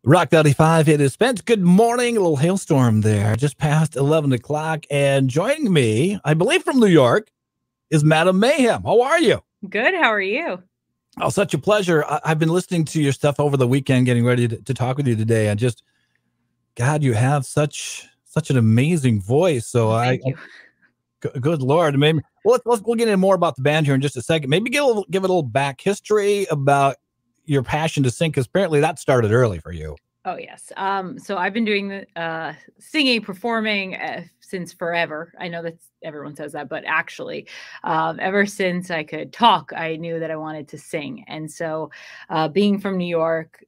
Rock 95, it is Spence. Good morning. A little hailstorm there, just past 11 o'clock. And joining me, I believe from New York, is Madame Mayhem. How are you? Good. How are you? Oh, such a pleasure. I've been listening to your stuff over the weekend, getting ready to talk with you today. And just, God, you have such an amazing voice. So Oh, thank you. good Lord. Maybe we'll get into more about the band here in just a second. Maybe give it a little back history about your passion to sing, because apparently that started early for you. Oh, yes. So I've been doing the singing, performing since forever. I know that everyone says that, but actually, ever since I could talk, I knew that I wanted to sing. And so, being from New York,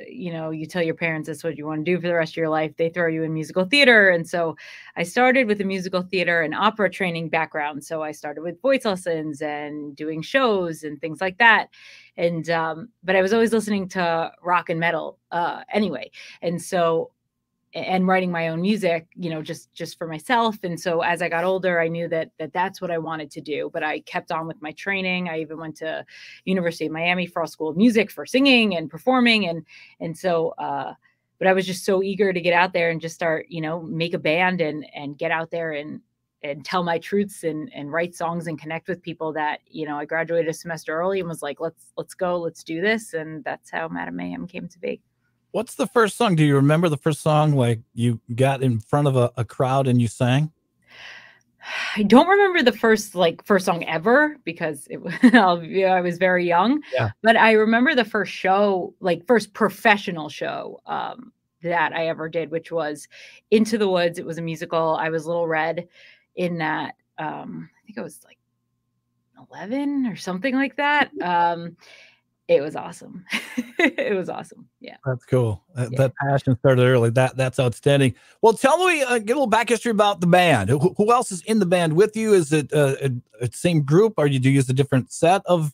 you tell your parents that's what you want to do for the rest of your life. They throw you in musical theater. And so I started with a musical theater and opera training background. So I started with voice lessons and doing shows and things like that. And but I was always listening to rock and metal anyway. And so and writing my own music, just for myself. And so as I got older, I knew that that's what I wanted to do. But I kept on with my training. I even went to University of Miami for a school of music for singing and performing. And so but I was just so eager to get out there and just start, make a band and get out there and tell my truths and write songs and connect with people that, I graduated a semester early and was like, let's go, let's do this. And that's how Madame Mayhem came to be. What's the first song? Do you remember the first song, like you got in front of a crowd and you sang? I don't remember the first song ever because I was very young. Yeah. But I remember the first show, first professional show that I ever did, which was Into the Woods. It was a musical. I was Little Red in that. I think I was like 11 or something like that. It was awesome. It was awesome. Yeah. That's cool. That passion started early. That's outstanding. Well, tell me, get a little back history about the band. Who else is in the band with you? Is it a same group, or do you use a different set of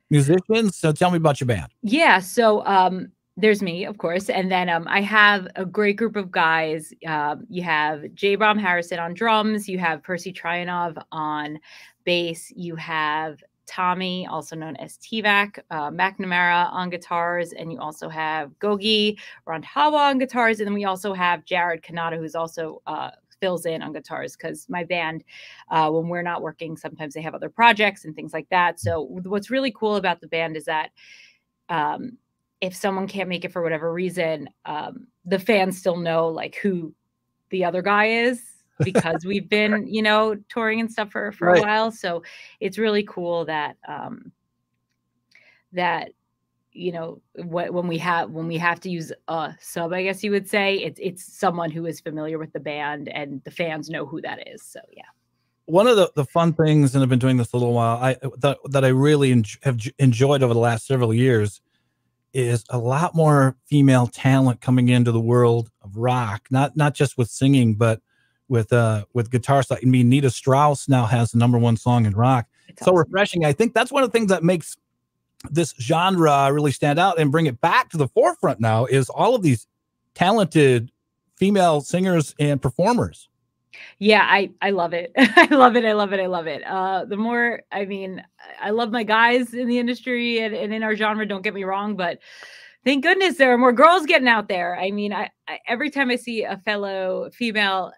musicians? So tell me about your band. Yeah. So there's me, of course. And then I have a great group of guys. You have J. Brom Harrison on drums. You have Percy Tryanov on bass. You have Tommy, also known as T-Vac, McNamara on guitars. And you also have Gogi Randhawa on guitars. And then we also have Jared Kanata, who's also fills in on guitars, because my band, when we're not working, sometimes they have other projects and things like that. So what's really cool about the band is that if someone can't make it for whatever reason, the fans still know who the other guy is, because we've been, touring and stuff for Right. a while. So it's really cool that, when we have to use a sub, I guess you would say, it's someone who is familiar with the band and the fans know who that is. So, yeah. One of the fun things, and I've been doing this a little while, that I really have enjoyed over the last several years, is a lot more female talent coming into the world of rock, not just with singing, but with guitars. I mean, Nita Strauss now has the #1 song in rock. It's so awesome. Refreshing. I think that's one of the things that makes this genre really stand out and bring it back to the forefront now, is all of these talented female singers and performers. Yeah, I love it. I love it. I love it. I love it. The more, I love my guys in the industry and in our genre, don't get me wrong, but thank goodness there are more girls getting out there. I every time I see a fellow female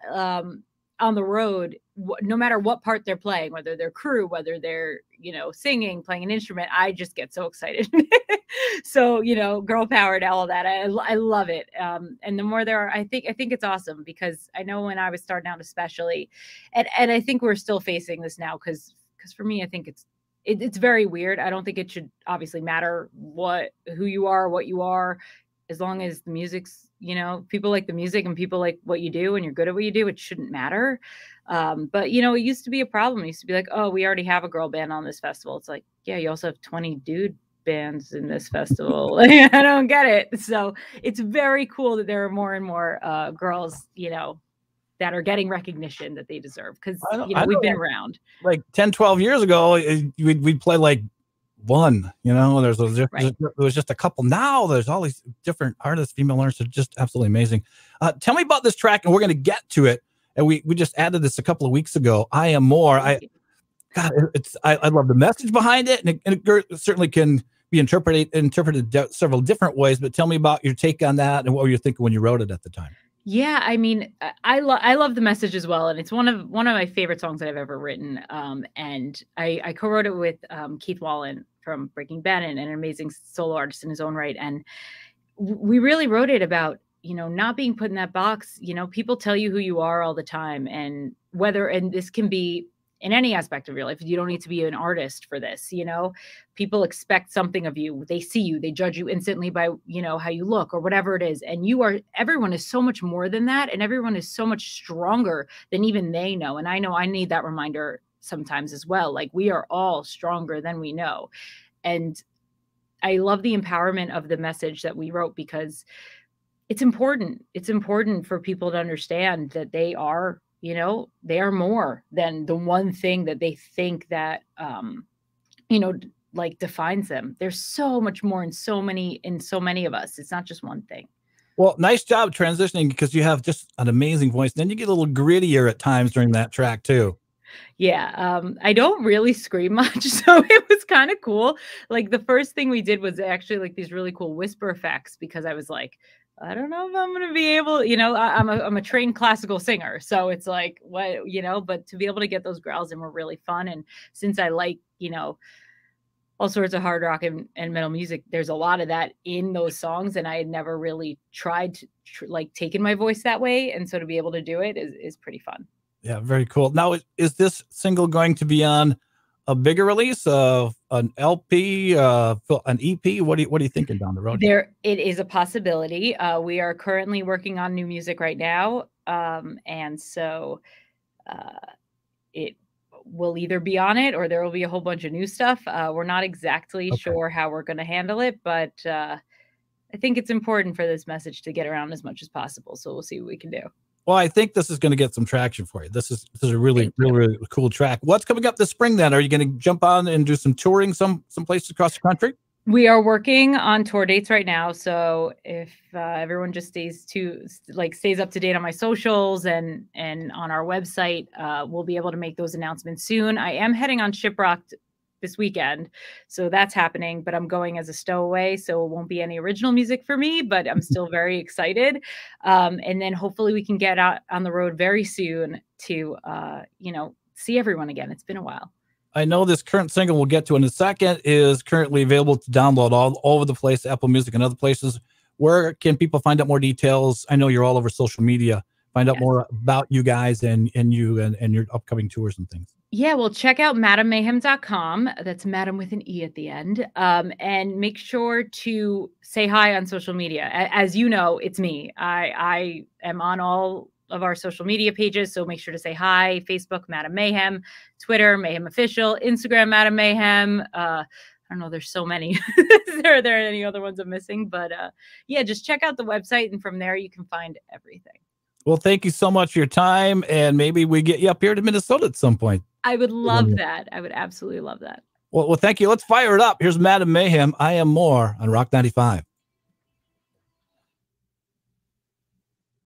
on the road, no matter what part they're playing, whether they're crew, whether they're, singing, playing an instrument, I just get so excited. So, girl power and all of that. I love it. And the more there are, I think it's awesome, because I know when I was starting out, especially, and I think we're still facing this now, because for me, I think it's very weird. I don't think it should obviously matter who you are, what you are, as long as the music's, people like the music and people like what you do and you're good at what you do, it shouldn't matter. But it used to be a problem. It used to be like, oh, we already have a girl band on this festival. It's like, yeah, you also have 20 dude bands in this festival. I don't get it. So it's very cool that there are more and more girls, that are getting recrecognition that they deserve, because we've been around. Like 10, 12 years ago, we'd play like one, there was just a couple. Now there's all these different artists, female artists, are just absolutely amazing. Tell me about this track, and we're going to get to it. And we just added this a couple of weeks ago. I Am More. I love the message behind it, and it certainly can be interpreted several different ways. But tell me about your take on that and what were you thinking when you wrote it at the time? Yeah, I mean, I love the message as well, and it's one of my favorite songs that I've ever written. And I co-wrote it with Keith Wallen from Breaking Benjamin, and an amazing solo artist in his own right. And we really wrote it about, not being put in that box. People tell you who you are all the time, and this can be in any aspect of your life. You don't need to be an artist for this. People expect something of you. They see you, they judge you instantly by, how you look or whatever it is. And everyone is so much more than that. And everyone is so much stronger than even they know. And I know I need that reminder sometimes as well. Like, we are all stronger than we know. And I love the empowerment of the message that we wrote, because it's important. It's important for people to understand that they are, they are more than the one thing that they think that, like defines them. There's so much more in so many of us. It's not just one thing. Well, nice job transitioning, because you have just an amazing voice. Then you get a little grittier at times during that track too. Yeah. I don't really scream much, so it was kind of cool. Like, the first thing we did was actually like these really cool whisper effects, because I was like, I don't know if I'm going to be able, I'm a trained classical singer. So it's like, what, but to be able to get those growls in were really fun. And since I like, all sorts of hard rock and metal music, there's a lot of that in those songs. And I had never really tried to taken my voice that way. And so to be able to do it is pretty fun. Yeah, very cool. Now, is this single going to be on a bigger release of an LP, an EP? What are you thinking down the road? It is a possibility. We are currently working on new music right now. And so it will either be on it or there will be a whole bunch of new stuff. We're not exactly sure how we're going to handle it, but I think it's important for this message to get around as much as possible. So we'll see what we can do. Well, I think this is going to get some traction for you. This is a really cool track. What's coming up this spring then? Are you going to jump on and do some touring some places across the country? We are working on tour dates right now. So if everyone just stays up to date on my socials and on our website, we'll be able to make those announcements soon. I am heading on Shiprocked this weekend, so that's happening, but I'm going as a stowaway, so it won't be any original music for me, but I'm still very excited. And then hopefully we can get out on the road very soon to see everyone again. It's been a while. I know this current single we'll get to in a second is currently available to download all over the place, Apple Music and other places. Where can people find out more details? I know you're all over social media. Find out more about you guys and you and your upcoming tours and things. Yeah, well, check out MadameMayhem.com. That's Madam with an E at the end. And make sure to say hi on social media. As you know, it's me. I am on all of our social media pages, so make sure to say hi. Facebook, Madame Mayhem. Twitter, Mayhem Official. Instagram, Madame Mayhem. I don't know, there's so many. Are there any other ones I'm missing? But yeah, just check out the website, and from there you can find everything. Well, thank you so much for your time, and maybe we get you up here to Minnesota at some point. I would love that. I would absolutely love that. Well, thank you. Let's fire it up. Here's Madame Mayhem. I Am More on Rock 95.